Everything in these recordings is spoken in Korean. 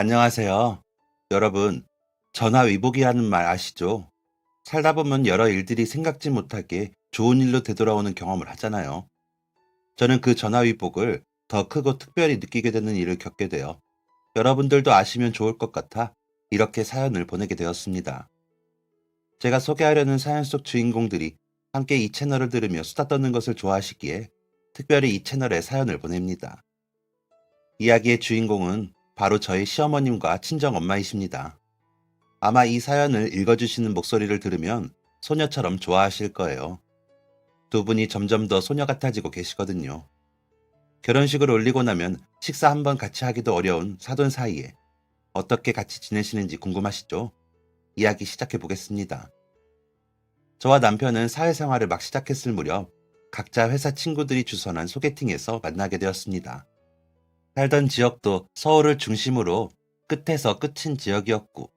안녕하세요. 여러분, 전화위복이라는 말 아시죠? 살다 보면 여러 일들이 생각지 못하게 좋은 일로 되돌아오는 경험을 하잖아요. 저는 그 전화위복을 더 크고 특별히 느끼게 되는 일을 겪게 돼요. 여러분들도 아시면 좋을 것 같아 이렇게 사연을 보내게 되었습니다. 제가 소개하려는 사연 속 주인공들이 함께 이 채널을 들으며 수다 떠는 것을 좋아하시기에 특별히 이 채널에 사연을 보냅니다. 이야기의 주인공은 바로 저희 시어머님과 친정엄마이십니다. 아마 이 사연을 읽어주시는 목소리를 들으면 소녀처럼 좋아하실 거예요. 두 분이 점점 더 소녀 같아지고 계시거든요. 결혼식을 올리고 나면 식사 한번 같이 하기도 어려운 사돈 사이에 어떻게 같이 지내시는지 궁금하시죠? 이야기 시작해 보겠습니다. 저와 남편은 사회생활을 막 시작했을 무렵 각자 회사 친구들이 주선한 소개팅에서 만나게 되었습니다. 살던 지역도 서울을 중심으로 끝에서 끝인 지역이었고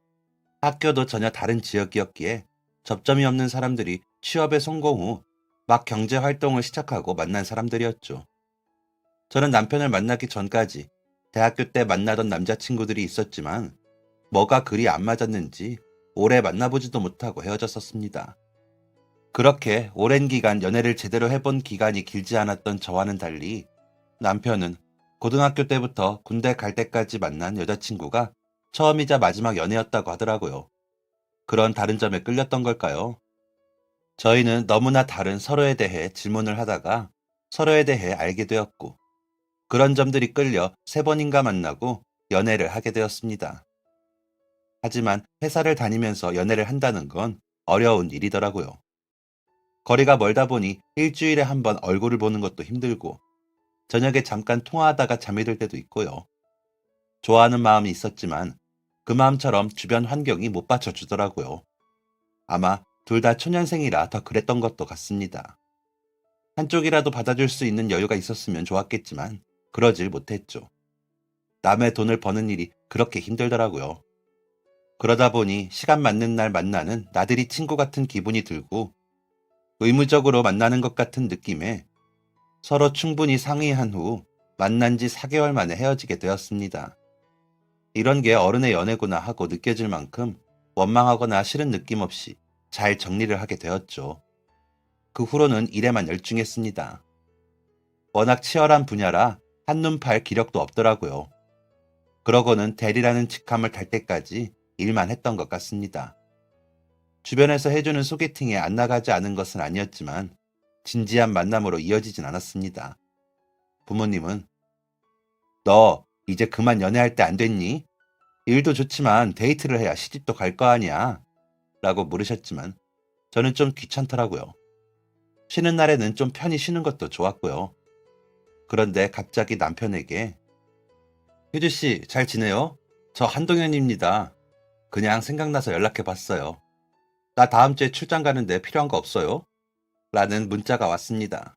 학교도 전혀 다른 지역이었기에 접점이 없는 사람들이 취업에 성공 후 막 경제 활동을 시작하고 만난 사람들이었죠. 저는 남편을 만나기 전까지 대학교 때 만나던 남자친구들이 있었지만 뭐가 그리 안 맞았는지 오래 만나보지도 못하고 헤어졌었습니다. 그렇게 오랜 기간 연애를 제대로 해본 기간이 길지 않았던 저와는 달리 남편은 고등학교 때부터 군대 갈 때까지 만난 여자친구가 처음이자 마지막 연애였다고 하더라고요. 그런 다른 점에 끌렸던 걸까요? 저희는 너무나 다른 서로에 대해 질문을 하다가 서로에 대해 알게 되었고, 그런 점들이 끌려 세 번인가 만나고 연애를 하게 되었습니다. 하지만 회사를 다니면서 연애를 한다는 건 어려운 일이더라고요. 거리가 멀다 보니 일주일에 한 번 얼굴을 보는 것도 힘들고, 저녁에 잠깐 통화하다가 잠이 들 때도 있고요. 좋아하는 마음이 있었지만 그 마음처럼 주변 환경이 못 받쳐주더라고요. 아마 둘 다 초년생이라 더 그랬던 것도 같습니다. 한쪽이라도 받아줄 수 있는 여유가 있었으면 좋았겠지만 그러질 못했죠. 남의 돈을 버는 일이 그렇게 힘들더라고요. 그러다 보니 시간 맞는 날 만나는 나들이 친구 같은 기분이 들고 의무적으로 만나는 것 같은 느낌에 서로 충분히 상의한 후 만난 지 4개월 만에 헤어지게 되었습니다. 이런 게 어른의 연애구나 하고 느껴질 만큼 원망하거나 싫은 느낌 없이 잘 정리를 하게 되었죠. 그 후로는 일에만 열중했습니다. 워낙 치열한 분야라 한눈 팔 기력도 없더라고요. 그러고는 대리라는 직함을 달 때까지 일만 했던 것 같습니다. 주변에서 해주는 소개팅에 안 나가지 않은 것은 아니었지만 진지한 만남으로 이어지진 않았습니다. 부모님은 너 이제 그만 연애할 때 안 됐니? 일도 좋지만 데이트를 해야 시집도 갈 거 아니야? 라고 물으셨지만 저는 좀 귀찮더라고요. 쉬는 날에는 좀 편히 쉬는 것도 좋았고요. 그런데 갑자기 남편에게 효주씨 잘 지내요? 저 한동현입니다. 그냥 생각나서 연락해 봤어요. 나 다음 주에 출장 가는데 필요한 거 없어요? 라는 문자가 왔습니다.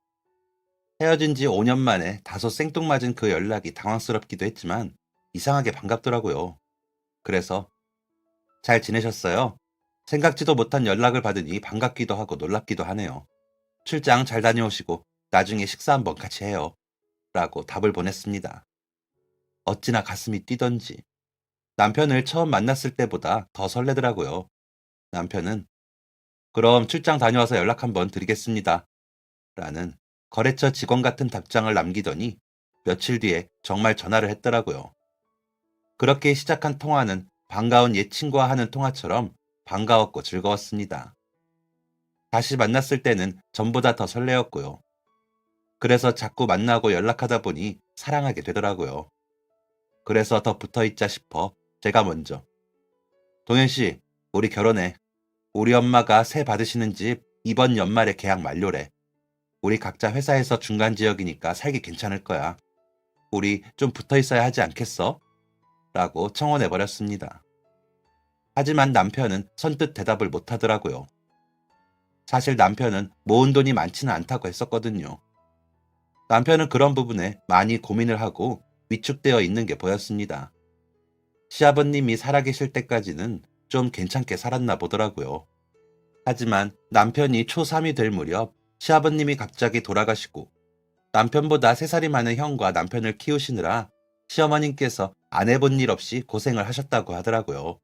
헤어진 지 5년 만에 다소 생뚱맞은 그 연락이 당황스럽기도 했지만 이상하게 반갑더라고요. 그래서 잘 지내셨어요? 생각지도 못한 연락을 받으니 반갑기도 하고 놀랍기도 하네요. 출장 잘 다녀오시고 나중에 식사 한번 같이 해요. 라고 답을 보냈습니다. 어찌나 가슴이 뛰던지 남편을 처음 만났을 때보다 더 설레더라고요. 남편은 그럼 출장 다녀와서 연락 한번 드리겠습니다. 라는 거래처 직원 같은 답장을 남기더니 며칠 뒤에 정말 전화를 했더라고요. 그렇게 시작한 통화는 반가운 옛 친구와 하는 통화처럼 반가웠고 즐거웠습니다. 다시 만났을 때는 전보다 더 설레었고요. 그래서 자꾸 만나고 연락하다 보니 사랑하게 되더라고요. 그래서 더 붙어있자 싶어 제가 먼저 동현 씨, 우리 결혼해. 우리 엄마가 세 받으시는 집 이번 연말에 계약 만료래. 우리 각자 회사에서 중간 지역이니까 살기 괜찮을 거야. 우리 좀 붙어 있어야 하지 않겠어? 라고 청혼해버렸습니다. 하지만 남편은 선뜻 대답을 못 하더라고요. 사실 남편은 모은 돈이 많지는 않다고 했었거든요. 남편은 그런 부분에 많이 고민을 하고 위축되어 있는 게 보였습니다. 시아버님이 살아계실 때까지는 좀 괜찮게 살았나 보더라고요. 하지만 남편이 초3이 될 무렵 시아버님이 갑자기 돌아가시고 남편보다 3살이 많은 형과 남편을 키우시느라 시어머님께서 안 해본 일 없이 고생을 하셨다고 하더라고요.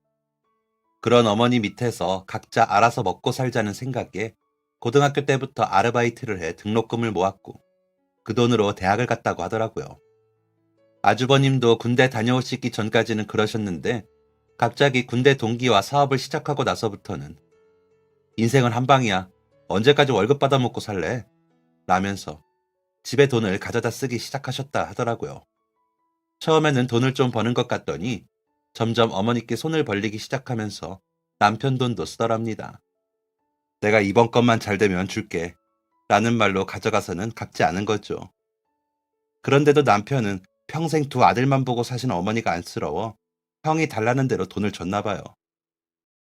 그런 어머니 밑에서 각자 알아서 먹고 살자는 생각에 고등학교 때부터 아르바이트를 해 등록금을 모았고 그 돈으로 대학을 갔다고 하더라고요. 아주버님도 군대 다녀오시기 전까지는 그러셨는데 갑자기 군대 동기와 사업을 시작하고 나서부터는 인생은 한 방이야. 언제까지 월급 받아먹고 살래? 라면서 집에 돈을 가져다 쓰기 시작하셨다 하더라고요. 처음에는 돈을 좀 버는 것 같더니 점점 어머니께 손을 벌리기 시작하면서 남편 돈도 쓰더랍니다. 내가 이번 것만 잘 되면 줄게. 라는 말로 가져가서는 갚지 않은 거죠. 그런데도 남편은 평생 두 아들만 보고 사신 어머니가 안쓰러워 형이 달라는 대로 돈을 줬나 봐요.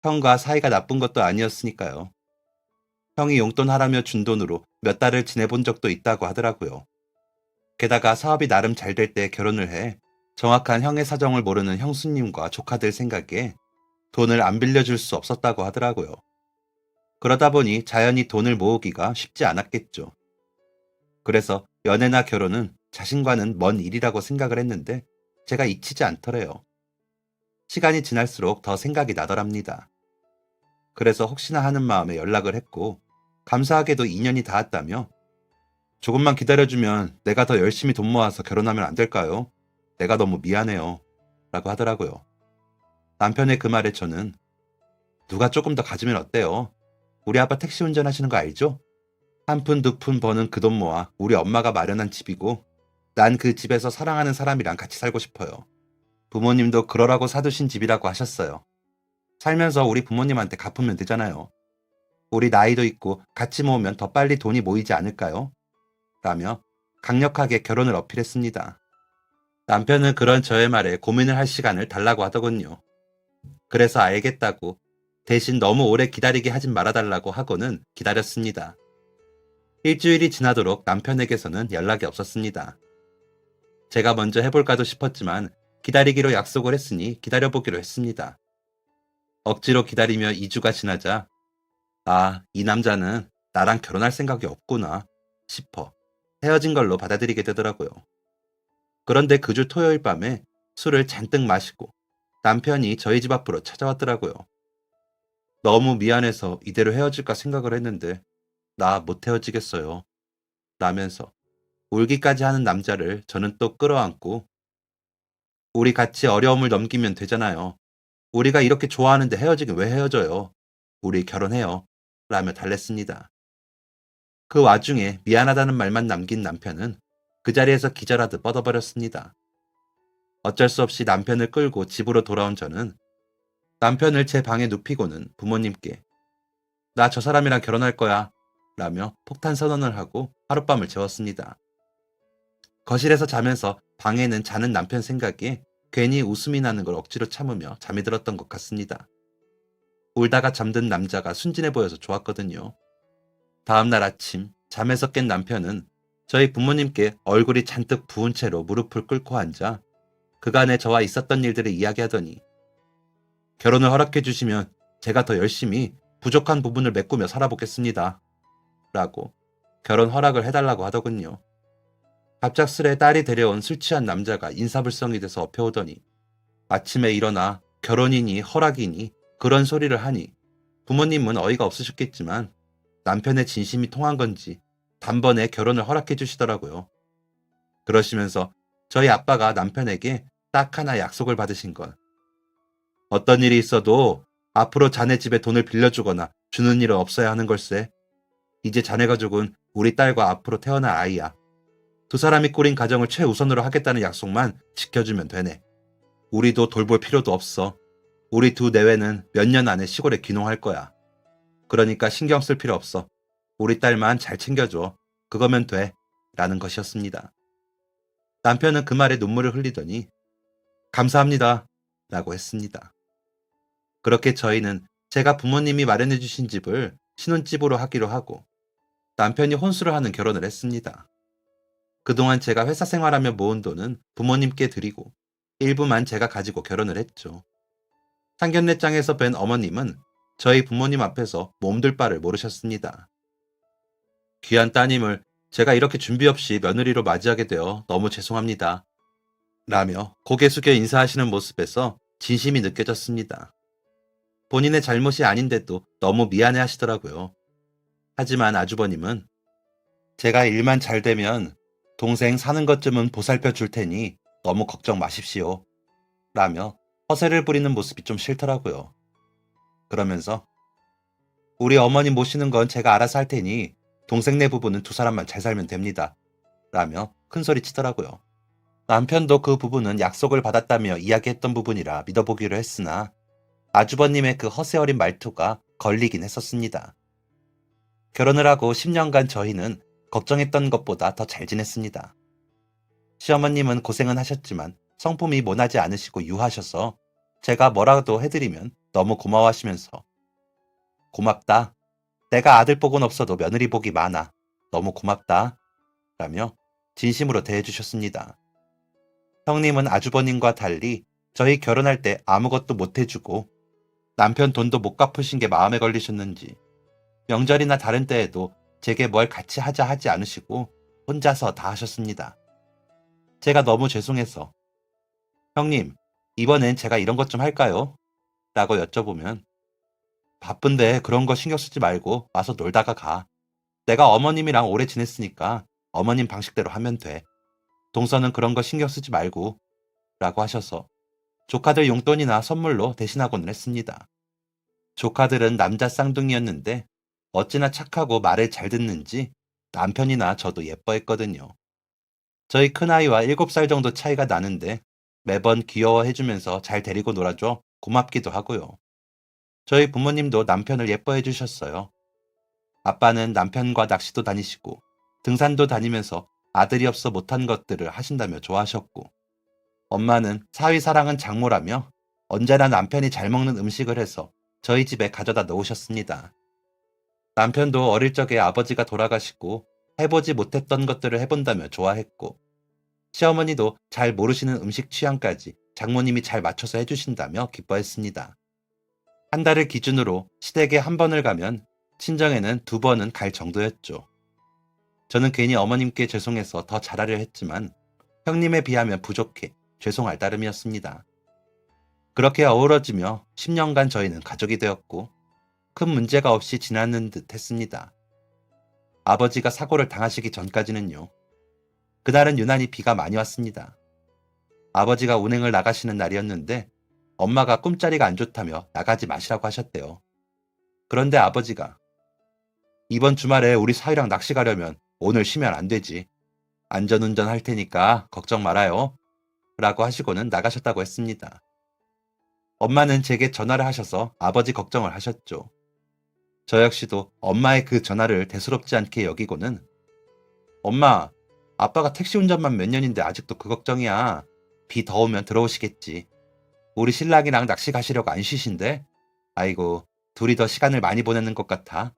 형과 사이가 나쁜 것도 아니었으니까요. 형이 용돈 하라며 준 돈으로 몇 달을 지내본 적도 있다고 하더라고요. 게다가 사업이 나름 잘 될 때 결혼을 해 정확한 형의 사정을 모르는 형수님과 조카들 생각에 돈을 안 빌려줄 수 없었다고 하더라고요. 그러다 보니 자연히 돈을 모으기가 쉽지 않았겠죠. 그래서 연애나 결혼은 자신과는 먼 일이라고 생각을 했는데 제가 잊히지 않더래요. 시간이 지날수록 더 생각이 나더랍니다. 그래서 혹시나 하는 마음에 연락을 했고 감사하게도 인연이 닿았다며 조금만 기다려주면 내가 더 열심히 돈 모아서 결혼하면 안 될까요? 내가 너무 미안해요. 라고 하더라고요. 남편의 그 말에 저는 누가 조금 더 가지면 어때요? 우리 아빠 택시 운전하시는 거 알죠? 한 푼 두 푼 버는 그 돈 모아 우리 엄마가 마련한 집이고 난 그 집에서 사랑하는 사람이랑 같이 살고 싶어요. 부모님도 그러라고 사두신 집이라고 하셨어요. 살면서 우리 부모님한테 갚으면 되잖아요. 우리 나이도 있고 같이 모으면 더 빨리 돈이 모이지 않을까요? 라며 강력하게 결혼을 어필했습니다. 남편은 그런 저의 말에 고민을 할 시간을 달라고 하더군요. 그래서 알겠다고 대신 너무 오래 기다리게 하진 말아달라고 하고는 기다렸습니다. 일주일이 지나도록 남편에게서는 연락이 없었습니다. 제가 먼저 해볼까도 싶었지만 기다리기로 약속을 했으니 기다려보기로 했습니다. 억지로 기다리며 2주가 지나자 아, 이 남자는 나랑 결혼할 생각이 없구나 싶어 헤어진 걸로 받아들이게 되더라고요. 그런데 그 주 토요일 밤에 술을 잔뜩 마시고 남편이 저희 집 앞으로 찾아왔더라고요. 너무 미안해서 이대로 헤어질까 생각을 했는데 나 못 헤어지겠어요. 라면서 울기까지 하는 남자를 저는 또 끌어안고 우리 같이 어려움을 넘기면 되잖아요. 우리가 이렇게 좋아하는데 헤어지긴 왜 헤어져요. 우리 결혼해요. 라며 달랬습니다. 그 와중에 미안하다는 말만 남긴 남편은 그 자리에서 기절하듯 뻗어버렸습니다. 어쩔 수 없이 남편을 끌고 집으로 돌아온 저는 남편을 제 방에 눕히고는 부모님께 나 저 사람이랑 결혼할 거야 라며 폭탄 선언을 하고 하룻밤을 재웠습니다. 거실에서 자면서 방에는 자는 남편 생각에 괜히 웃음이 나는 걸 억지로 참으며 잠이 들었던 것 같습니다. 울다가 잠든 남자가 순진해 보여서 좋았거든요. 다음날 아침 잠에서 깬 남편은 저희 부모님께 얼굴이 잔뜩 부은 채로 무릎을 꿇고 앉아 그간에 저와 있었던 일들을 이야기하더니 결혼을 허락해 주시면 제가 더 열심히 부족한 부분을 메꾸며 살아보겠습니다. 라고 결혼 허락을 해달라고 하더군요. 갑작스레 딸이 데려온 술 취한 남자가 인사불성이 돼서 엎혀오더니 아침에 일어나 결혼이니 허락이니 그런 소리를 하니 부모님은 어이가 없으셨겠지만 남편의 진심이 통한 건지 단번에 결혼을 허락해 주시더라고요. 그러시면서 저희 아빠가 남편에게 딱 하나 약속을 받으신 건 어떤 일이 있어도 앞으로 자네 집에 돈을 빌려주거나 주는 일은 없어야 하는 걸세. 이제 자네 가족은 우리 딸과 앞으로 태어날 아이야. 두 사람이 꾸린 가정을 최우선으로 하겠다는 약속만 지켜주면 되네. 우리도 돌볼 필요도 없어. 우리 두 내외는 몇 년 안에 시골에 귀농할 거야. 그러니까 신경 쓸 필요 없어. 우리 딸만 잘 챙겨줘. 그거면 돼. 라는 것이었습니다. 남편은 그 말에 눈물을 흘리더니 감사합니다. 라고 했습니다. 그렇게 저희는 제가 부모님이 마련해 주신 집을 신혼집으로 하기로 하고 남편이 혼수를 하는 결혼을 했습니다. 그동안 제가 회사 생활하며 모은 돈은 부모님께 드리고 일부만 제가 가지고 결혼을 했죠. 상견례장에서 뵌 어머님은 저희 부모님 앞에서 몸둘 바를 모르셨습니다. 귀한 따님을 제가 이렇게 준비 없이 며느리로 맞이하게 되어 너무 죄송합니다. 라며 고개 숙여 인사하시는 모습에서 진심이 느껴졌습니다. 본인의 잘못이 아닌데도 너무 미안해 하시더라고요. 하지만 아주버님은 제가 일만 잘 되면 동생 사는 것쯤은 보살펴 줄 테니 너무 걱정 마십시오. 라며 허세를 부리는 모습이 좀 싫더라고요. 그러면서 우리 어머니 모시는 건 제가 알아서 할 테니 동생네 부부는 두 사람만 잘 살면 됩니다. 라며 큰소리 치더라고요. 남편도 그 부분은 약속을 받았다며 이야기했던 부분이라 믿어보기로 했으나 아주버님의 그 허세 어린 말투가 걸리긴 했었습니다. 결혼을 하고 10년간 저희는 걱정했던 것보다 더 잘 지냈습니다. 시어머님은 고생은 하셨지만 성품이 모나지 않으시고 유하셔서 제가 뭐라도 해드리면 너무 고마워하시면서 고맙다. 내가 아들 복은 없어도 며느리 복이 많아. 너무 고맙다. 라며 진심으로 대해주셨습니다. 형님은 아주버님과 달리 저희 결혼할 때 아무것도 못 해주고 남편 돈도 못 갚으신 게 마음에 걸리셨는지 명절이나 다른 때에도 제게 뭘 같이 하자 하지 않으시고 혼자서 다 하셨습니다. 제가 너무 죄송해서 형님, 이번엔 제가 이런 것 좀 할까요? 라고 여쭤보면 바쁜데 그런 거 신경 쓰지 말고 와서 놀다가 가. 내가 어머님이랑 오래 지냈으니까 어머님 방식대로 하면 돼. 동서는 그런 거 신경 쓰지 말고 라고 하셔서 조카들 용돈이나 선물로 대신하고는 했습니다. 조카들은 남자 쌍둥이였는데 어찌나 착하고 말을 잘 듣는지 남편이나 저도 예뻐했거든요. 저희 큰아이와 7살 정도 차이가 나는데 매번 귀여워해주면서 잘 데리고 놀아줘 고맙기도 하고요. 저희 부모님도 남편을 예뻐해 주셨어요. 아빠는 남편과 낚시도 다니시고 등산도 다니면서 아들이 없어 못한 것들을 하신다며 좋아하셨고 엄마는 사위 사랑은 장모라며 언제나 남편이 잘 먹는 음식을 해서 저희 집에 가져다 놓으셨습니다. 남편도 어릴 적에 아버지가 돌아가시고 해보지 못했던 것들을 해본다며 좋아했고 시어머니도 잘 모르시는 음식 취향까지 장모님이 잘 맞춰서 해주신다며 기뻐했습니다. 한 달을 기준으로 시댁에 한 번을 가면 친정에는 2번은 갈 정도였죠. 저는 괜히 어머님께 죄송해서 더 잘하려 했지만 형님에 비하면 부족해 죄송할 따름이었습니다. 그렇게 어우러지며 10년간 저희는 가족이 되었고 큰 문제가 없이 지나는 듯 했습니다. 아버지가 사고를 당하시기 전까지는요. 그날은 유난히 비가 많이 왔습니다. 아버지가 운행을 나가시는 날이었는데 엄마가 꿈자리가 안 좋다며 나가지 마시라고 하셨대요. 그런데 아버지가 이번 주말에 우리 사위랑 낚시 가려면 오늘 쉬면 안 되지. 안전운전 할 테니까 걱정 말아요. 라고 하시고는 나가셨다고 했습니다. 엄마는 제게 전화를 하셔서 아버지 걱정을 하셨죠. 저 역시도 엄마의 그 전화를 대수롭지 않게 여기고는 엄마, 아빠가 택시 운전만 몇 년인데 아직도 그 걱정이야. 비 더우면 들어오시겠지. 우리 신랑이랑 낚시 가시려고 안 쉬신데? 아이고, 둘이 더 시간을 많이 보내는 것 같아.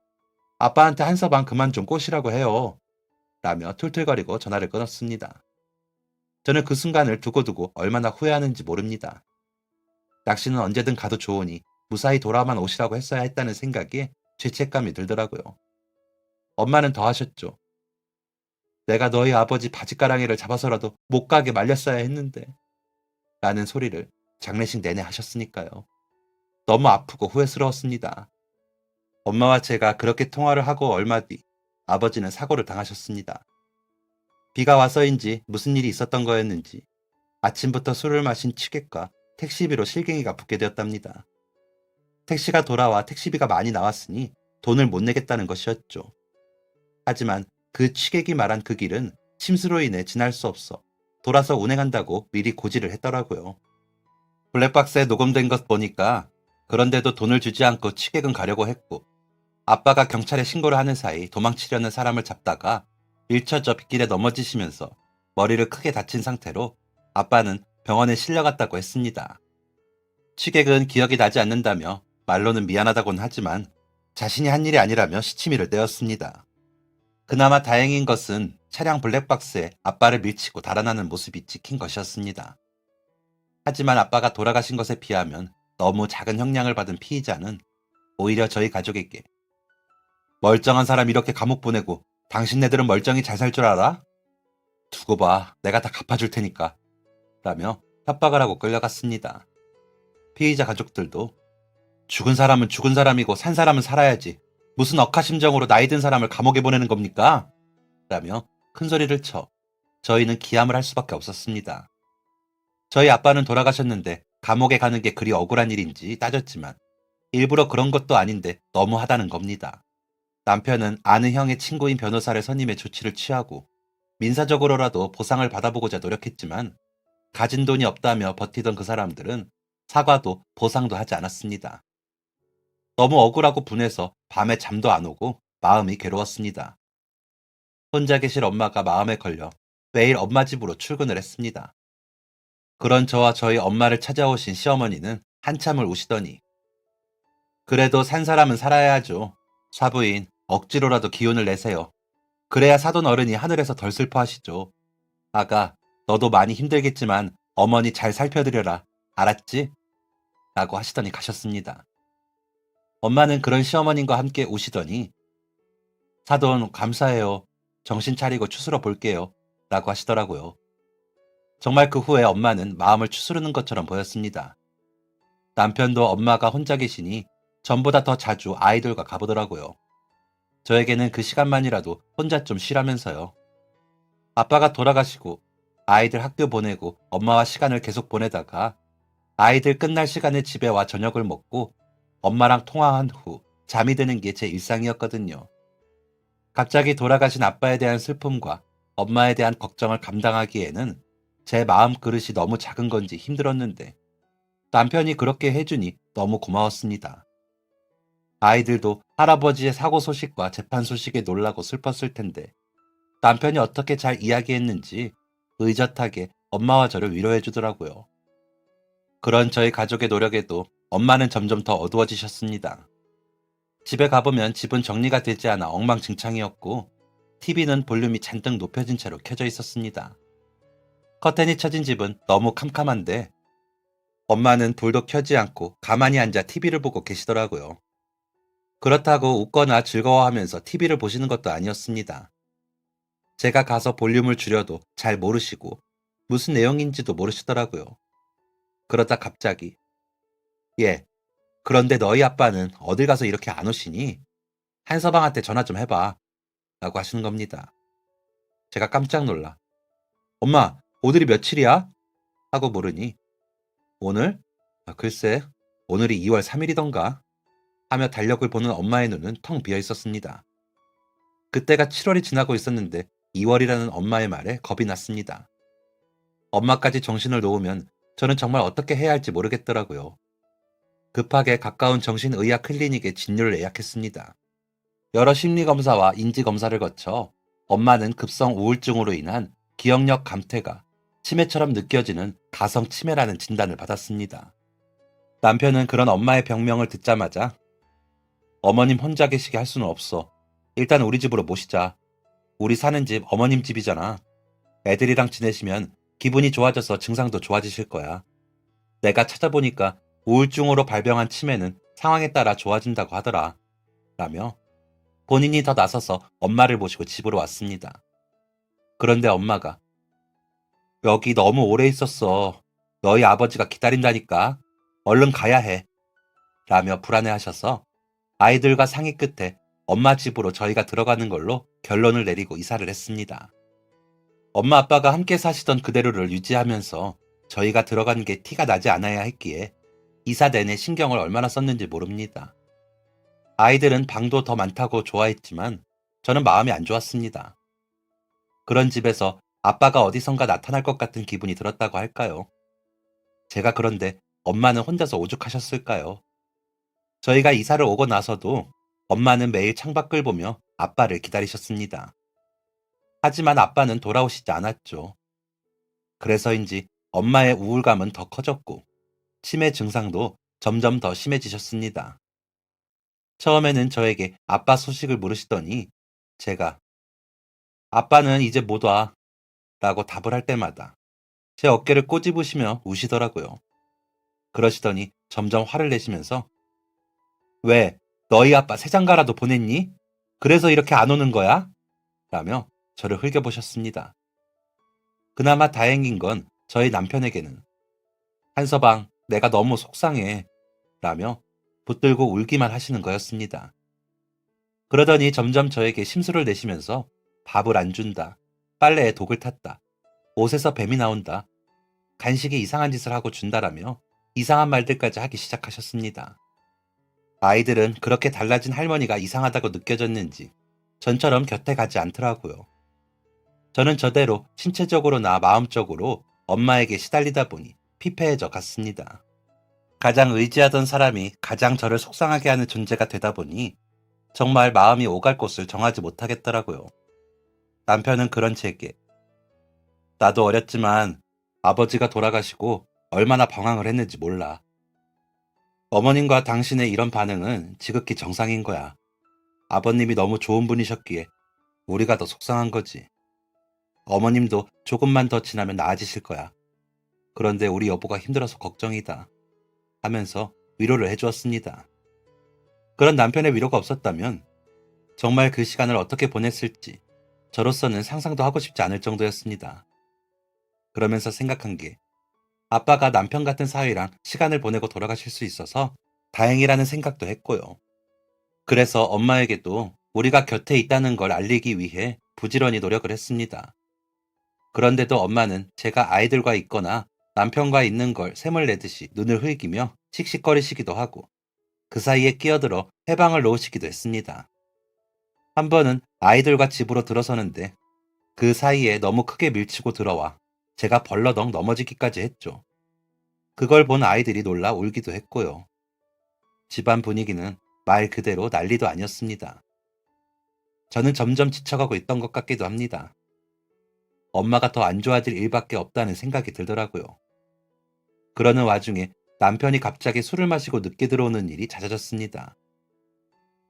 아빠한테 한 서방 그만 좀 꼬시라고 해요. 라며 툴툴거리고 전화를 끊었습니다. 저는 그 순간을 두고두고 얼마나 후회하는지 모릅니다. 낚시는 언제든 가도 좋으니 무사히 돌아만 오시라고 했어야 했다는 생각에 죄책감이 들더라고요. 엄마는 더 하셨죠. 내가 너희 아버지 바지가랑이를 잡아서라도 못 가게 말렸어야 했는데 라는 소리를 장례식 내내 하셨으니까요. 너무 아프고 후회스러웠습니다. 엄마와 제가 그렇게 통화를 하고 얼마 뒤 아버지는 사고를 당하셨습니다. 비가 와서인지 무슨 일이 있었던 거였는지 아침부터 술을 마신 취객과 택시비로 실갱이가 붙게 되었답니다. 택시가 돌아와 택시비가 많이 나왔으니 돈을 못 내겠다는 것이었죠. 하지만 그 취객이 말한 그 길은 침수로 인해 지날 수 없어 돌아서 운행한다고 미리 고지를 했더라고요. 블랙박스에 녹음된 것 보니까 그런데도 돈을 주지 않고 취객은 가려고 했고 아빠가 경찰에 신고를 하는 사이 도망치려는 사람을 잡다가 밀쳐져 빗길에 넘어지시면서 머리를 크게 다친 상태로 아빠는 병원에 실려갔다고 했습니다. 취객은 기억이 나지 않는다며 말로는 미안하다고는 하지만 자신이 한 일이 아니라며 시치미를 떼었습니다. 그나마 다행인 것은 차량 블랙박스에 아빠를 밀치고 달아나는 모습이 찍힌 것이었습니다. 하지만 아빠가 돌아가신 것에 비하면 너무 작은 형량을 받은 피의자는 오히려 저희 가족에게 멀쩡한 사람 이렇게 감옥 보내고 당신네들은 멀쩡히 잘 살 줄 알아? 두고 봐. 내가 다 갚아줄 테니까. 라며 협박을 하고 끌려갔습니다. 피의자 가족들도 죽은 사람은 죽은 사람이고 산 사람은 살아야지. 무슨 억하심정으로 나이 든 사람을 감옥에 보내는 겁니까? 라며 큰 소리를 쳐 저희는 기함을 할 수밖에 없었습니다. 저희 아빠는 돌아가셨는데 감옥에 가는 게 그리 억울한 일인지 따졌지만 일부러 그런 것도 아닌데 너무하다는 겁니다. 남편은 아는 형의 친구인 변호사를 선임해 조치를 취하고 민사적으로라도 보상을 받아보고자 노력했지만 가진 돈이 없다며 버티던 그 사람들은 사과도 보상도 하지 않았습니다. 너무 억울하고 분해서 밤에 잠도 안 오고 마음이 괴로웠습니다. 혼자 계실 엄마가 마음에 걸려 매일 엄마 집으로 출근을 했습니다. 그런 저와 저희 엄마를 찾아오신 시어머니는 한참을 우시더니 그래도 산 사람은 살아야 하죠. 사부인 억지로라도 기운을 내세요. 그래야 사돈 어른이 하늘에서 덜 슬퍼하시죠. 아가, 너도 많이 힘들겠지만 어머니 잘 살펴드려라. 알았지? 라고 하시더니 가셨습니다. 엄마는 그런 시어머님과 함께 우시더니 사돈 감사해요. 정신 차리고 추스러 볼게요. 라고 하시더라고요. 정말 그 후에 엄마는 마음을 추스르는 것처럼 보였습니다. 남편도 엄마가 혼자 계시니 전보다 더 자주 아이들과 가보더라고요. 저에게는 그 시간만이라도 혼자 좀 쉬라면서요. 아빠가 돌아가시고 아이들 학교 보내고 엄마와 시간을 계속 보내다가 아이들 끝날 시간에 집에 와 저녁을 먹고 엄마랑 통화한 후 잠이 드는 게 제 일상이었거든요. 갑자기 돌아가신 아빠에 대한 슬픔과 엄마에 대한 걱정을 감당하기에는 제 마음 그릇이 너무 작은 건지 힘들었는데 남편이 그렇게 해주니 너무 고마웠습니다. 아이들도 할아버지의 사고 소식과 재판 소식에 놀라고 슬펐을 텐데 남편이 어떻게 잘 이야기했는지 의젓하게 엄마와 저를 위로해 주더라고요. 그런 저희 가족의 노력에도 엄마는 점점 더 어두워지셨습니다. 집에 가보면 집은 정리가 되지 않아 엉망진창이었고 TV는 볼륨이 잔뜩 높여진 채로 켜져 있었습니다. 커튼이 쳐진 집은 너무 캄캄한데 엄마는 불도 켜지 않고 가만히 앉아 TV를 보고 계시더라고요. 그렇다고 웃거나 즐거워하면서 TV를 보시는 것도 아니었습니다. 제가 가서 볼륨을 줄여도 잘 모르시고 무슨 내용인지도 모르시더라고요. 그러다 갑자기 예, 그런데 너희 아빠는 어딜 가서 이렇게 안 오시니? 한서방한테 전화 좀 해봐 라고 하시는 겁니다. 제가 깜짝 놀라 엄마, 오늘이 며칠이야? 하고 물으니 오늘? 글쎄, 오늘이 2월 3일이던가 하며 달력을 보는 엄마의 눈은 텅 비어 있었습니다. 그때가 7월이 지나고 있었는데 2월이라는 엄마의 말에 겁이 났습니다. 엄마까지 정신을 놓으면 저는 정말 어떻게 해야 할지 모르겠더라고요. 급하게 가까운 정신의학 클리닉에 진료를 예약했습니다. 여러 심리검사와 인지검사를 거쳐 엄마는 급성 우울증으로 인한 기억력 감퇴가 치매처럼 느껴지는 가성 치매라는 진단을 받았습니다. 남편은 그런 엄마의 병명을 듣자마자 어머님 혼자 계시게 할 수는 없어. 일단 우리 집으로 모시자. 우리 사는 집 어머님 집이잖아. 애들이랑 지내시면 기분이 좋아져서 증상도 좋아지실 거야. 내가 찾아보니까 우울증으로 발병한 치매는 상황에 따라 좋아진다고 하더라. 라며 본인이 더 나서서 엄마를 모시고 집으로 왔습니다. 그런데 엄마가 여기 너무 오래 있었어. 너희 아버지가 기다린다니까. 얼른 가야 해. 라며 불안해하셔서 아이들과 상의 끝에 엄마 집으로 저희가 들어가는 걸로 결론을 내리고 이사를 했습니다. 엄마 아빠가 함께 사시던 그대로를 유지하면서 저희가 들어간 게 티가 나지 않아야 했기에 이사 내내 신경을 얼마나 썼는지 모릅니다. 아이들은 방도 더 많다고 좋아했지만 저는 마음이 안 좋았습니다. 그런 집에서 아빠가 어디선가 나타날 것 같은 기분이 들었다고 할까요? 제가 그런데 엄마는 혼자서 오죽하셨을까요? 저희가 이사를 오고 나서도 엄마는 매일 창밖을 보며 아빠를 기다리셨습니다. 하지만 아빠는 돌아오시지 않았죠. 그래서인지 엄마의 우울감은 더 커졌고 치매 증상도 점점 더 심해지셨습니다. 처음에는 저에게 아빠 소식을 물으시더니 제가 아빠는 이제 못 와 라고 답을 할 때마다 제 어깨를 꼬집으시며 우시더라고요. 그러시더니 점점 화를 내시면서 왜 너희 아빠 새장가라도 보냈니? 그래서 이렇게 안 오는 거야? 라며 저를 흘겨보셨습니다. 그나마 다행인 건 저희 남편에게는 한서방, 내가 너무 속상해 라며 붙들고 울기만 하시는 거였습니다. 그러더니 점점 저에게 심술을 내시면서 밥을 안 준다, 빨래에 독을 탔다, 옷에서 뱀이 나온다, 간식이 이상한 짓을 하고 준다라며 이상한 말들까지 하기 시작하셨습니다. 아이들은 그렇게 달라진 할머니가 이상하다고 느껴졌는지 전처럼 곁에 가지 않더라고요. 저는 저대로 신체적으로나 마음적으로 엄마에게 시달리다 보니 피폐해져 갔습니다. 가장 의지하던 사람이 가장 저를 속상하게 하는 존재가 되다 보니 정말 마음이 오갈 곳을 정하지 못하겠더라고요. 남편은 그런 제게 나도 어렸지만 아버지가 돌아가시고 얼마나 방황을 했는지 몰라. 어머님과 당신의 이런 반응은 지극히 정상인 거야. 아버님이 너무 좋은 분이셨기에 우리가 더 속상한 거지. 어머님도 조금만 더 지나면 나아지실 거야. 그런데 우리 여보가 힘들어서 걱정이다. 하면서 위로를 해주었습니다. 그런 남편의 위로가 없었다면 정말 그 시간을 어떻게 보냈을지 저로서는 상상도 하고 싶지 않을 정도였습니다. 그러면서 생각한 게 아빠가 남편 같은 사위랑 시간을 보내고 돌아가실 수 있어서 다행이라는 생각도 했고요. 그래서 엄마에게도 우리가 곁에 있다는 걸 알리기 위해 부지런히 노력을 했습니다. 그런데도 엄마는 제가 아이들과 있거나 남편과 있는 걸 샘을 내듯이 눈을 흘기며 씩씩거리시기도 하고 그 사이에 끼어들어 해방을 놓으시기도 했습니다. 한 번은 아이들과 집으로 들어서는데 그 사이에 너무 크게 밀치고 들어와 제가 벌러덩 넘어지기까지 했죠. 그걸 본 아이들이 놀라 울기도 했고요. 집안 분위기는 말 그대로 난리도 아니었습니다. 저는 점점 지쳐가고 있던 것 같기도 합니다. 엄마가 더 안 좋아질 일밖에 없다는 생각이 들더라고요. 그러는 와중에 남편이 갑자기 술을 마시고 늦게 들어오는 일이 잦아졌습니다.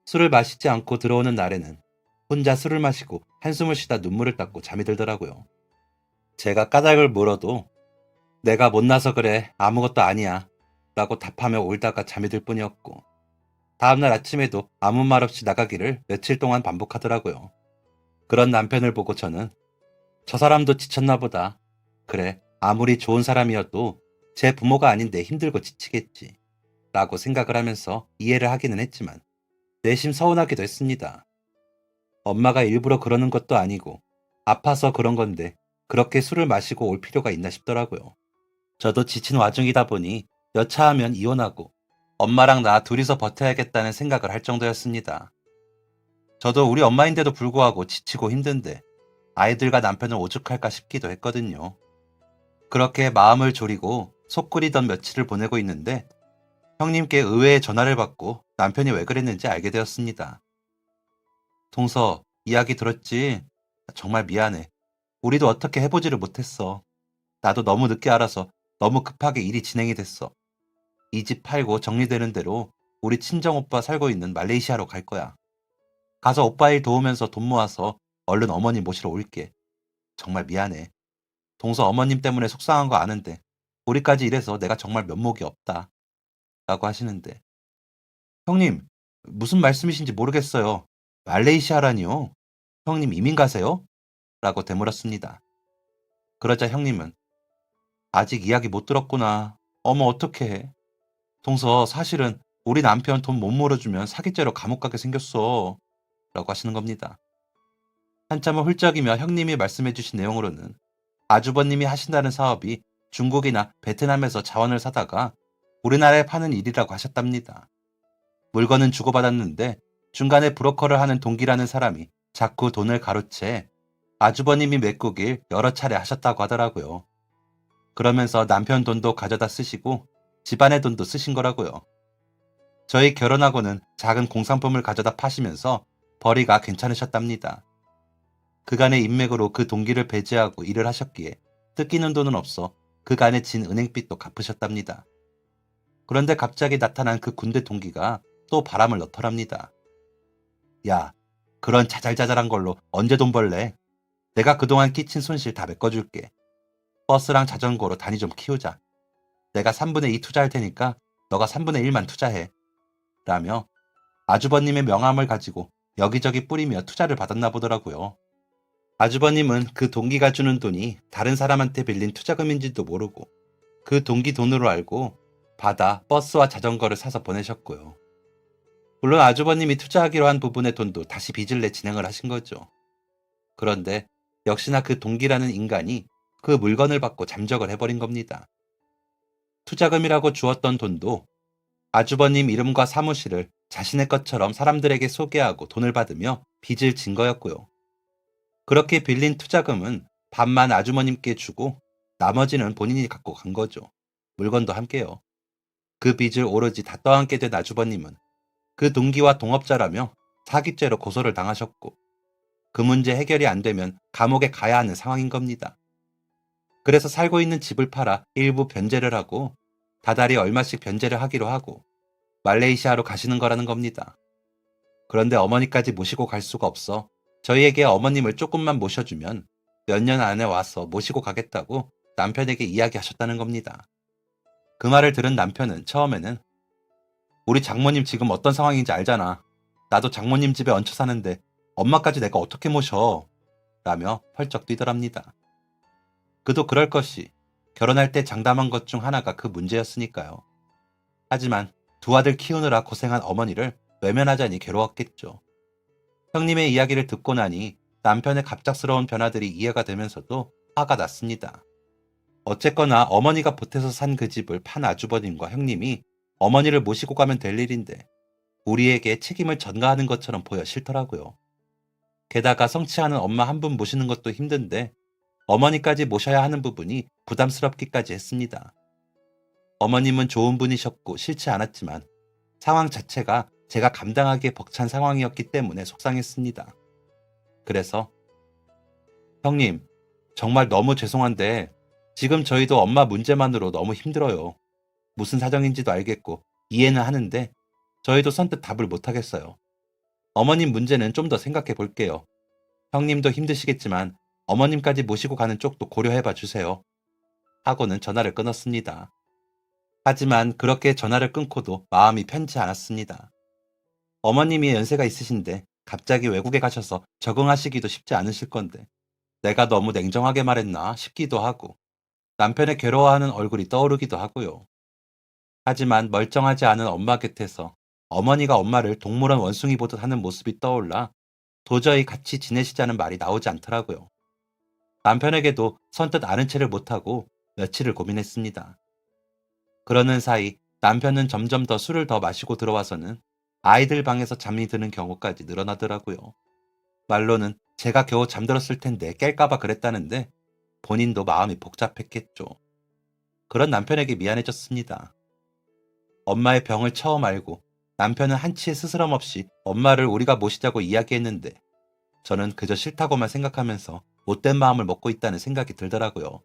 술을 마시지 않고 들어오는 날에는 혼자 술을 마시고 한숨을 쉬다 눈물을 닦고 잠이 들더라고요. 제가 까닭을 물어도 내가 못나서 그래, 아무것도 아니야 라고 답하며 울다가 잠이 들 뿐이었고 다음날 아침에도 아무 말 없이 나가기를 며칠 동안 반복하더라고요. 그런 남편을 보고 저는 저 사람도 지쳤나 보다. 그래, 아무리 좋은 사람이어도 제 부모가 아닌데 힘들고 지치겠지 라고 생각을 하면서 이해를 하기는 했지만 내심 서운하기도 했습니다. 엄마가 일부러 그러는 것도 아니고 아파서 그런 건데 그렇게 술을 마시고 올 필요가 있나 싶더라고요. 저도 지친 와중이다 보니 여차하면 이혼하고 엄마랑 나 둘이서 버텨야겠다는 생각을 할 정도였습니다. 저도 우리 엄마인데도 불구하고 지치고 힘든데 아이들과 남편을 오죽할까 싶기도 했거든요. 그렇게 마음을 졸이고 속 끓이던 며칠을 보내고 있는데 형님께 의외의 전화를 받고 남편이 왜 그랬는지 알게 되었습니다. 동서, 이야기 들었지? 정말 미안해. 우리도 어떻게 해보지를 못했어. 나도 너무 늦게 알아서 너무 급하게 일이 진행이 됐어. 이 집 팔고 정리되는 대로 우리 친정오빠 살고 있는 말레이시아로 갈 거야. 가서 오빠 일 도우면서 돈 모아서 얼른 어머니 모시러 올게. 정말 미안해. 동서 어머님 때문에 속상한 거 아는데 우리까지 이래서 내가 정말 면목이 없다. 라고 하시는데 형님, 무슨 말씀이신지 모르겠어요. 말레이시아라니요? 형님 이민 가세요? 라고 되물었습니다. 그러자 형님은 아직 이야기 못 들었구나. 어머 어떡해. 동서 사실은 우리 남편 돈 못 물어주면 사기죄로 감옥 가게 생겼어. 라고 하시는 겁니다. 한참을 훌쩍이며 형님이 말씀해 주신 내용으로는 아주버님이 하신다는 사업이 중국이나 베트남에서 자원을 사다가 우리나라에 파는 일이라고 하셨답니다. 물건은 주고받았는데 중간에 브로커를 하는 동기라는 사람이 자꾸 돈을 가로채 아주버님이 메꾸길 여러 차례 하셨다고 하더라고요. 그러면서 남편 돈도 가져다 쓰시고 집안의 돈도 쓰신 거라고요. 저희 결혼하고는 작은 공산품을 가져다 파시면서 벌이가 괜찮으셨답니다. 그간의 인맥으로 그 동기를 배제하고 일을 하셨기에 뜯기는 돈은 없어 그간의 진 은행빚도 갚으셨답니다. 그런데 갑자기 나타난 그 군대 동기가 또 바람을 넣더랍니다. 야, 그런 자잘자잘한 걸로 언제 돈 벌래? 내가 그동안 끼친 손실 다 메꿔줄게. 버스랑 자전거로 단위 좀 키우자. 내가 3분의 2 투자할 테니까 너가 3분의 1만 투자해. 라며 아주버님의 명함을 가지고 여기저기 뿌리며 투자를 받았나 보더라고요. 아주버님은 그 동기가 주는 돈이 다른 사람한테 빌린 투자금인지도 모르고 그 동기 돈으로 알고 받아 버스와 자전거를 사서 보내셨고요. 물론 아주버님이 투자하기로 한 부분의 돈도 다시 빚을 내 진행을 하신 거죠. 그런데 역시나 그 동기라는 인간이 그 물건을 받고 잠적을 해버린 겁니다. 투자금이라고 주었던 돈도 아주버님 이름과 사무실을 자신의 것처럼 사람들에게 소개하고 돈을 받으며 빚을 진 거였고요. 그렇게 빌린 투자금은 반만 아주머님께 주고 나머지는 본인이 갖고 간 거죠. 물건도 함께요. 그 빚을 오로지 다 떠안게 된 아주버님은 그 동기와 동업자라며 사기죄로 고소를 당하셨고 그 문제 해결이 안 되면 감옥에 가야 하는 상황인 겁니다. 그래서 살고 있는 집을 팔아 일부 변제를 하고 다달이 얼마씩 변제를 하기로 하고 말레이시아로 가시는 거라는 겁니다. 그런데 어머니까지 모시고 갈 수가 없어 저희에게 어머님을 조금만 모셔주면 몇 년 안에 와서 모시고 가겠다고 남편에게 이야기하셨다는 겁니다. 그 말을 들은 남편은 처음에는 우리 장모님 지금 어떤 상황인지 알잖아. 나도 장모님 집에 얹혀 사는데 엄마까지 내가 어떻게 모셔? 라며 펄쩍 뛰더랍니다. 그도 그럴 것이 결혼할 때 장담한 것 중 하나가 그 문제였으니까요. 하지만 두 아들 키우느라 고생한 어머니를 외면하자니 괴로웠겠죠. 형님의 이야기를 듣고 나니 남편의 갑작스러운 변화들이 이해가 되면서도 화가 났습니다. 어쨌거나 어머니가 보태서 산 그 집을 판 아주버님과 형님이 어머니를 모시고 가면 될 일인데 우리에게 책임을 전가하는 것처럼 보여 싫더라고요. 게다가 성취하는 엄마 한 분 모시는 것도 힘든데 어머니까지 모셔야 하는 부분이 부담스럽기까지 했습니다. 어머님은 좋은 분이셨고 싫지 않았지만 상황 자체가 제가 감당하기에 벅찬 상황이었기 때문에 속상했습니다. 그래서 형님, 정말 너무 죄송한데 지금 저희도 엄마 문제만으로 너무 힘들어요. 무슨 사정인지도 알겠고 이해는 하는데 저희도 선뜻 답을 못하겠어요. 어머님 문제는 좀 더 생각해 볼게요. 형님도 힘드시겠지만 어머님까지 모시고 가는 쪽도 고려해봐 주세요. 하고는 전화를 끊었습니다. 하지만 그렇게 전화를 끊고도 마음이 편치 않았습니다. 어머님이 연세가 있으신데 갑자기 외국에 가셔서 적응하시기도 쉽지 않으실 건데 내가 너무 냉정하게 말했나 싶기도 하고 남편의 괴로워하는 얼굴이 떠오르기도 하고요. 하지만 멀쩡하지 않은 엄마 곁에서 어머니가 엄마를 동물원 원숭이 보듯 하는 모습이 떠올라 도저히 같이 지내시자는 말이 나오지 않더라고요. 남편에게도 선뜻 아는 체를 못하고 며칠을 고민했습니다. 그러는 사이 남편은 점점 더 술을 더 마시고 들어와서는 아이들 방에서 잠이 드는 경우까지 늘어나더라고요. 말로는 제가 겨우 잠들었을 텐데 깰까봐 그랬다는데 본인도 마음이 복잡했겠죠. 그런 남편에게 미안해졌습니다. 엄마의 병을 처음 알고 남편은 한치의 스스럼 없이 엄마를 우리가 모시자고 이야기했는데 저는 그저 싫다고만 생각하면서 못된 마음을 먹고 있다는 생각이 들더라고요.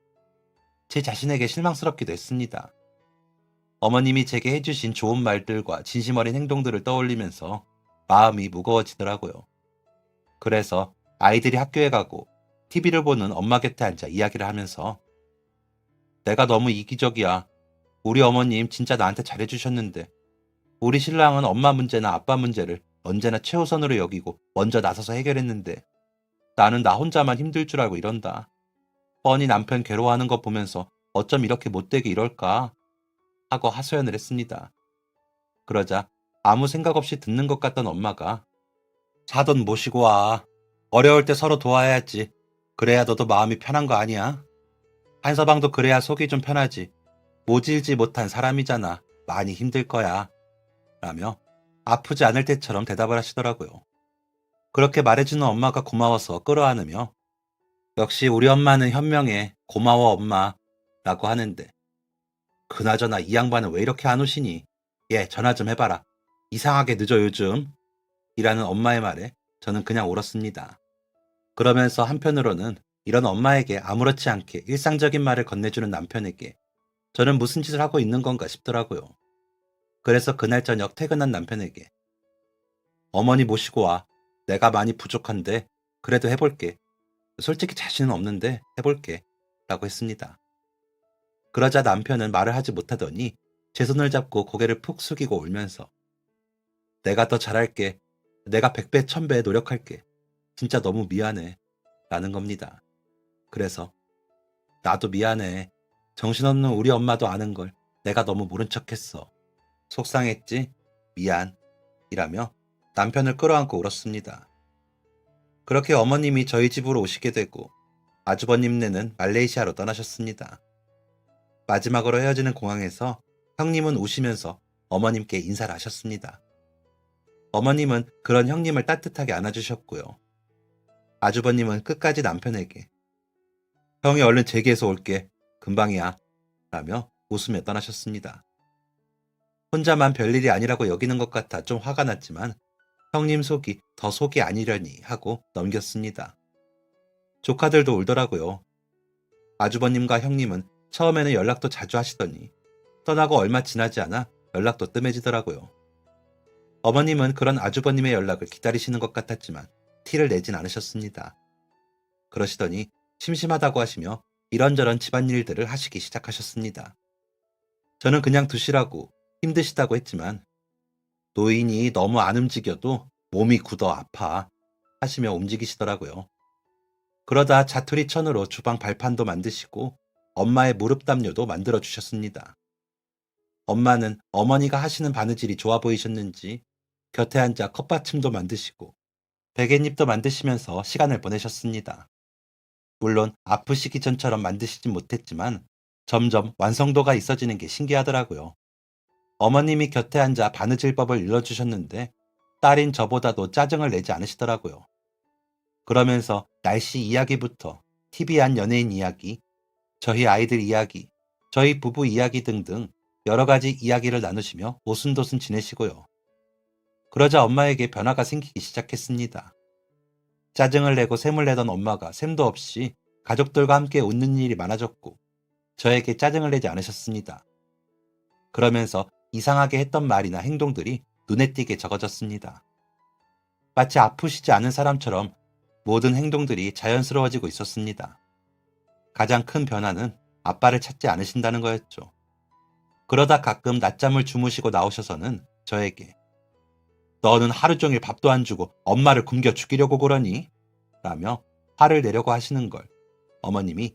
제 자신에게 실망스럽기도 했습니다. 어머님이 제게 해주신 좋은 말들과 진심 어린 행동들을 떠올리면서 마음이 무거워지더라고요. 그래서 아이들이 학교에 가고 TV를 보는 엄마 곁에 앉아 이야기를 하면서 내가 너무 이기적이야. 우리 어머님 진짜 나한테 잘해주셨는데 우리 신랑은 엄마 문제나 아빠 문제를 언제나 최우선으로 여기고 먼저 나서서 해결했는데 나는 나 혼자만 힘들 줄 알고 이런다. 뻔히 남편 괴로워하는 거 보면서 어쩜 이렇게 못되게 이럴까 하고 하소연을 했습니다. 그러자 아무 생각 없이 듣는 것 같던 엄마가 사돈 모시고 와. 어려울 때 서로 도와야지. 그래야 너도 마음이 편한 거 아니야? 한서방도 그래야 속이 좀 편하지. 모질지 못한 사람이잖아. 많이 힘들 거야. 라며 아프지 않을 때처럼 대답을 하시더라고요. 그렇게 말해주는 엄마가 고마워서 끌어안으며 역시 우리 엄마는 현명해. 고마워 엄마. 라고 하는데 그나저나 이 양반은 왜 이렇게 안 오시니? 얘 전화 좀 해봐라. 이상하게 늦어 요즘. 이라는 엄마의 말에 저는 그냥 울었습니다. 그러면서 한편으로는 이런 엄마에게 아무렇지 않게 일상적인 말을 건네주는 남편에게 저는 무슨 짓을 하고 있는 건가 싶더라고요. 그래서 그날 저녁 퇴근한 남편에게 어머니 모시고 와. 내가 많이 부족한데 그래도 해볼게. 솔직히 자신은 없는데 해볼게. 라고 했습니다. 그러자 남편은 말을 하지 못하더니 제 손을 잡고 고개를 푹 숙이고 울면서 내가 더 잘할게. 내가 100배, 1000배 노력할게. 진짜 너무 미안해. 라는 겁니다. 그래서 나도 미안해. 정신없는 우리 엄마도 아는 걸 내가 너무 모른 척했어. 속상했지? 미안. 이라며 남편을 끌어안고 울었습니다. 그렇게 어머님이 저희 집으로 오시게 되고 아주버님네는 말레이시아로 떠나셨습니다. 마지막으로 헤어지는 공항에서 형님은 우시면서 어머님께 인사를 하셨습니다. 어머님은 그런 형님을 따뜻하게 안아주셨고요. 아주버님은 끝까지 남편에게 형이 얼른 제기해서 올게. 금방이야. 라며 웃으며 떠나셨습니다. 혼자만 별일이 아니라고 여기는 것 같아 좀 화가 났지만 형님 속이 더 속이 아니려니 하고 넘겼습니다. 조카들도 울더라고요. 아주버님과 형님은 처음에는 연락도 자주 하시더니 떠나고 얼마 지나지 않아 연락도 뜸해지더라고요. 어머님은 그런 아주버님의 연락을 기다리시는 것 같았지만 티를 내진 않으셨습니다. 그러시더니 심심하다고 하시며 이런저런 집안일들을 하시기 시작하셨습니다. 저는 그냥 두시라고 힘드시다고 했지만 노인이 너무 안 움직여도 몸이 굳어 아파 하시며 움직이시더라고요. 그러다 자투리 천으로 주방 발판도 만드시고 엄마의 무릎 담요도 만들어 주셨습니다. 엄마는 어머니가 하시는 바느질이 좋아 보이셨는지 곁에 앉아 컵받침도 만드시고 베갯잎도 만드시면서 시간을 보내셨습니다. 물론 아프시기 전처럼 만드시진 못했지만 점점 완성도가 있어지는 게 신기하더라고요. 어머님이 곁에 앉아 바느질법을 일러주셨는데 딸인 저보다도 짜증을 내지 않으시더라고요. 그러면서 날씨 이야기부터 TV 안 연예인 이야기, 저희 아이들 이야기, 저희 부부 이야기 등등 여러 가지 이야기를 나누시며 오순도순 지내시고요. 그러자 엄마에게 변화가 생기기 시작했습니다. 짜증을 내고 샘을 내던 엄마가 샘도 없이 가족들과 함께 웃는 일이 많아졌고 저에게 짜증을 내지 않으셨습니다. 그러면서 이상하게 했던 말이나 행동들이 눈에 띄게 적어졌습니다. 마치 아프시지 않은 사람처럼 모든 행동들이 자연스러워지고 있었습니다. 가장 큰 변화는 아빠를 찾지 않으신다는 거였죠. 그러다 가끔 낮잠을 주무시고 나오셔서는 저에게 너는 하루 종일 밥도 안 주고 엄마를 굶겨 죽이려고 그러니? 라며 화를 내려고 하시는 걸 어머님이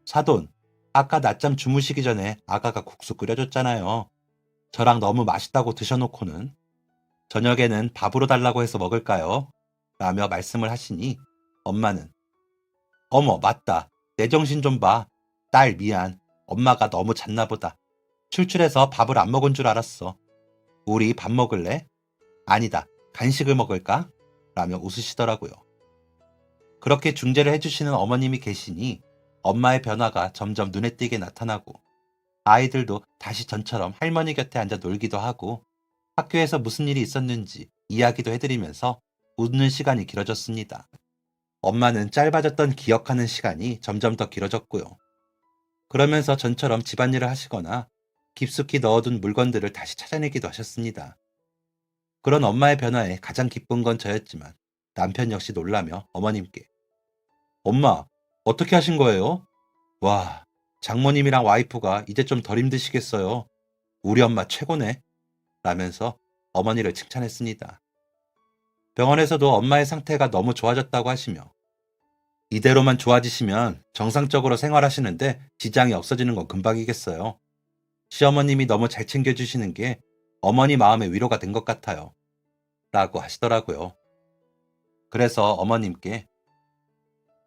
사돈, 아까 낮잠 주무시기 전에 아가가 국수 끓여줬잖아요. 저랑 너무 맛있다고 드셔놓고는 저녁에는 밥으로 달라고 해서 먹을까요? 라며 말씀을 하시니 엄마는 어머 맞다. 내 정신 좀 봐. 딸 미안. 엄마가 너무 잤나 보다. 출출해서 밥을 안 먹은 줄 알았어. 우리 밥 먹을래? 아니다. 간식을 먹을까? 라며 웃으시더라고요. 그렇게 중재를 해주시는 어머님이 계시니 엄마의 변화가 점점 눈에 띄게 나타나고 아이들도 다시 전처럼 할머니 곁에 앉아 놀기도 하고 학교에서 무슨 일이 있었는지 이야기도 해드리면서 웃는 시간이 길어졌습니다. 엄마는 짧아졌던 기억하는 시간이 점점 더 길어졌고요. 그러면서 전처럼 집안일을 하시거나 깊숙이 넣어둔 물건들을 다시 찾아내기도 하셨습니다. 그런 엄마의 변화에 가장 기쁜 건 저였지만 남편 역시 놀라며 어머님께 엄마, 어떻게 하신 거예요? 와, 장모님이랑 와이프가 이제 좀 덜 힘드시겠어요. 우리 엄마 최고네. 라면서 어머니를 칭찬했습니다. 병원에서도 엄마의 상태가 너무 좋아졌다고 하시며 이대로만 좋아지시면 정상적으로 생활하시는데 지장이 없어지는 건 금방이겠어요. 시어머님이 너무 잘 챙겨주시는 게 어머니 마음의 위로가 된 것 같아요. 라고 하시더라고요. 그래서 어머님께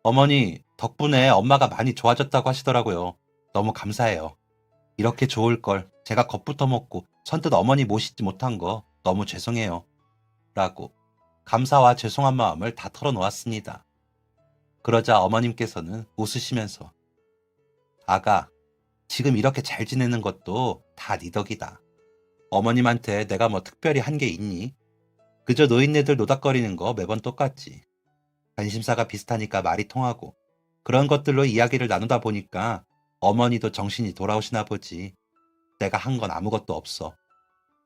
어머니 덕분에 엄마가 많이 좋아졌다고 하시더라고요. 너무 감사해요. 이렇게 좋을 걸 제가 겁부터 먹고 선뜻 어머니 모시지 못한 거 너무 죄송해요. 라고 감사와 죄송한 마음을 다 털어놓았습니다. 그러자 어머님께서는 웃으시면서 아가, 지금 이렇게 잘 지내는 것도 다 네 덕이다. 어머님한테 내가 뭐 특별히 한 게 있니? 그저 노인네들 노닥거리는 거 매번 똑같지. 관심사가 비슷하니까 말이 통하고 그런 것들로 이야기를 나누다 보니까 어머니도 정신이 돌아오시나 보지. 내가 한 건 아무것도 없어.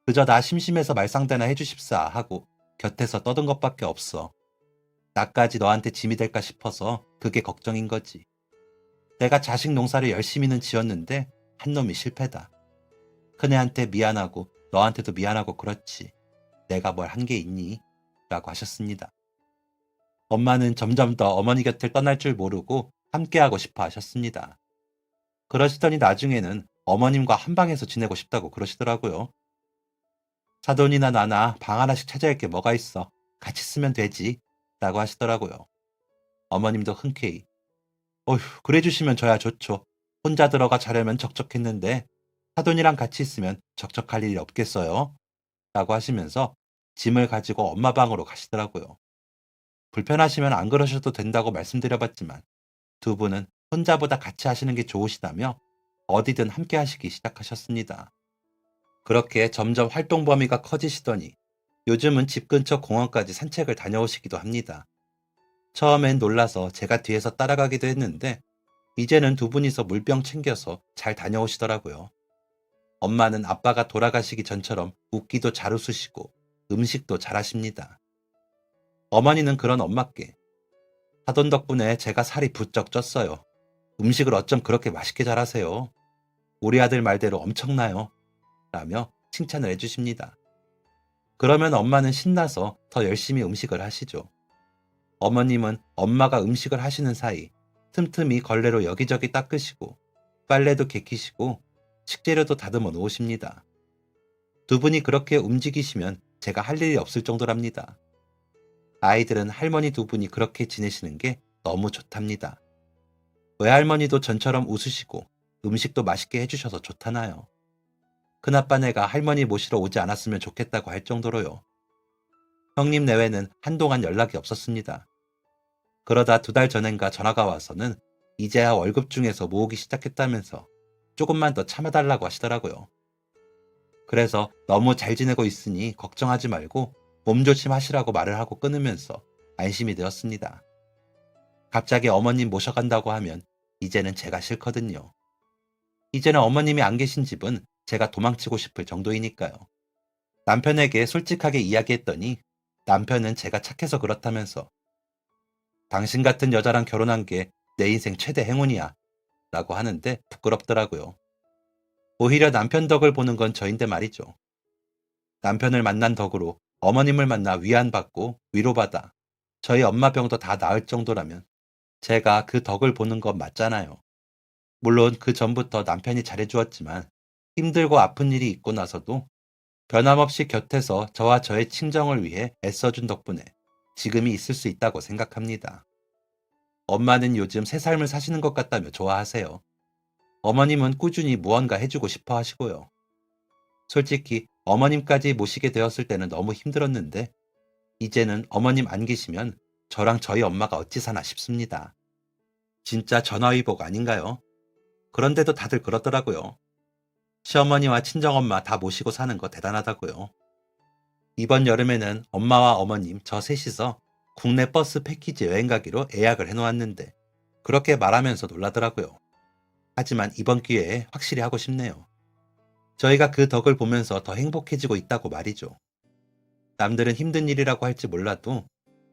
그저 나 심심해서 말상대나 해주십사 하고 곁에서 떠든 것밖에 없어. 나까지 너한테 짐이 될까 싶어서 그게 걱정인 거지. 내가 자식 농사를 열심히는 지었는데 한 놈이 실패다. 큰애한테 미안하고 너한테도 미안하고 그렇지. 내가 뭘 한 게 있니? 라고 하셨습니다. 엄마는 점점 더 어머니 곁을 떠날 줄 모르고 함께하고 싶어 하셨습니다. 그러시더니 나중에는 어머님과 한 방에서 지내고 싶다고 그러시더라고요. 사돈이나 나나 방 하나씩 차지할 게 뭐가 있어. 같이 쓰면 되지. 라고 하시더라고요. 어머님도 흔쾌히 어휴, 그래 주시면 저야 좋죠. 혼자 들어가 자려면 적적했는데 사돈이랑 같이 있으면 적적할 일이 없겠어요. 라고 하시면서 짐을 가지고 엄마 방으로 가시더라고요. 불편하시면 안 그러셔도 된다고 말씀드려봤지만 두 분은 혼자보다 같이 하시는 게 좋으시다며 어디든 함께 하시기 시작하셨습니다. 그렇게 점점 활동 범위가 커지시더니 요즘은 집 근처 공원까지 산책을 다녀오시기도 합니다. 처음엔 놀라서 제가 뒤에서 따라가기도 했는데 이제는 두 분이서 물병 챙겨서 잘 다녀오시더라고요. 엄마는 아빠가 돌아가시기 전처럼 웃기도 잘 웃으시고 음식도 잘하십니다. 어머니는 그런 엄마께 사돈 덕분에 제가 살이 부쩍 쪘어요. 음식을 어쩜 그렇게 맛있게 잘하세요. 우리 아들 말대로 엄청나요. 라며 칭찬을 해주십니다. 그러면 엄마는 신나서 더 열심히 음식을 하시죠. 어머님은 엄마가 음식을 하시는 사이 틈틈이 걸레로 여기저기 닦으시고 빨래도 개키시고 식재료도 다듬어 놓으십니다. 두 분이 그렇게 움직이시면 제가 할 일이 없을 정도랍니다. 아이들은 할머니 두 분이 그렇게 지내시는 게 너무 좋답니다. 외할머니도 전처럼 웃으시고 음식도 맛있게 해주셔서 좋다나요. 큰아빠네가 할머니 모시러 오지 않았으면 좋겠다고 할 정도로요. 형님 내외는 한동안 연락이 없었습니다. 그러다 2달 전엔가 전화가 와서는 이제야 월급 중에서 모으기 시작했다면서 조금만 더 참아달라고 하시더라고요. 그래서 너무 잘 지내고 있으니 걱정하지 말고 몸조심 하시라고 말을 하고 끊으면서 안심이 되었습니다. 갑자기 어머님 모셔간다고 하면 이제는 제가 싫거든요. 이제는 어머님이 안 계신 집은 제가 도망치고 싶을 정도이니까요. 남편에게 솔직하게 이야기했더니 남편은 제가 착해서 그렇다면서 당신 같은 여자랑 결혼한 게 내 인생 최대 행운이야 라고 하는데 부끄럽더라고요. 오히려 남편 덕을 보는 건 저인데 말이죠. 남편을 만난 덕으로 어머님을 만나 위안받고 위로받아 저희 엄마 병도 다 나을 정도라면 제가 그 덕을 보는 건 맞잖아요. 물론 그 전부터 남편이 잘해주었지만 힘들고 아픈 일이 있고 나서도 변함없이 곁에서 저와 저의 친정을 위해 애써준 덕분에 지금이 있을 수 있다고 생각합니다. 엄마는 요즘 새 삶을 사시는 것 같다며 좋아하세요. 어머님은 꾸준히 무언가 해주고 싶어 하시고요. 솔직히 어머님까지 모시게 되었을 때는 너무 힘들었는데 이제는 어머님 안 계시면 저랑 저희 엄마가 어찌 사나 싶습니다. 진짜 전화위복 아닌가요? 그런데도 다들 그러더라고요. 시어머니와 친정엄마 다 모시고 사는 거 대단하다고요. 이번 여름에는 엄마와 어머님 저 셋이서 국내 버스 패키지 여행 가기로 예약을 해놓았는데 그렇게 말하면서 놀라더라고요. 하지만 이번 기회에 확실히 하고 싶네요. 저희가 그 덕을 보면서 더 행복해지고 있다고 말이죠. 남들은 힘든 일이라고 할지 몰라도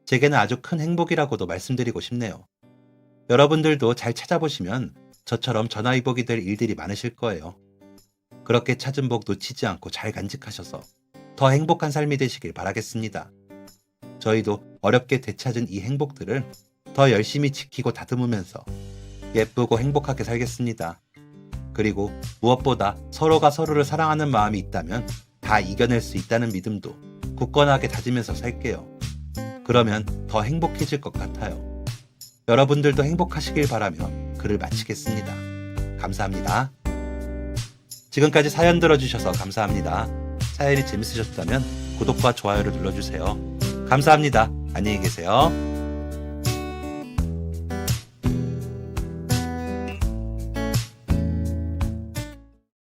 제게는 아주 큰 행복이라고도 말씀드리고 싶네요. 여러분들도 잘 찾아보시면 저처럼 전화위복이 될 일들이 많으실 거예요. 그렇게 찾은 복 놓치지 않고 잘 간직하셔서 더 행복한 삶이 되시길 바라겠습니다. 저희도 어렵게 되찾은 이 행복들을 더 열심히 지키고 다듬으면서 예쁘고 행복하게 살겠습니다. 그리고 무엇보다 서로가 서로를 사랑하는 마음이 있다면 다 이겨낼 수 있다는 믿음도 굳건하게 다지면서 살게요. 그러면 더 행복해질 것 같아요. 여러분들도 행복하시길 바라며 글을 마치겠습니다. 감사합니다. 지금까지 사연 들어주셔서 감사합니다. 사연이 재밌으셨다면 구독과 좋아요를 눌러주세요. 감사합니다. 안녕히 계세요.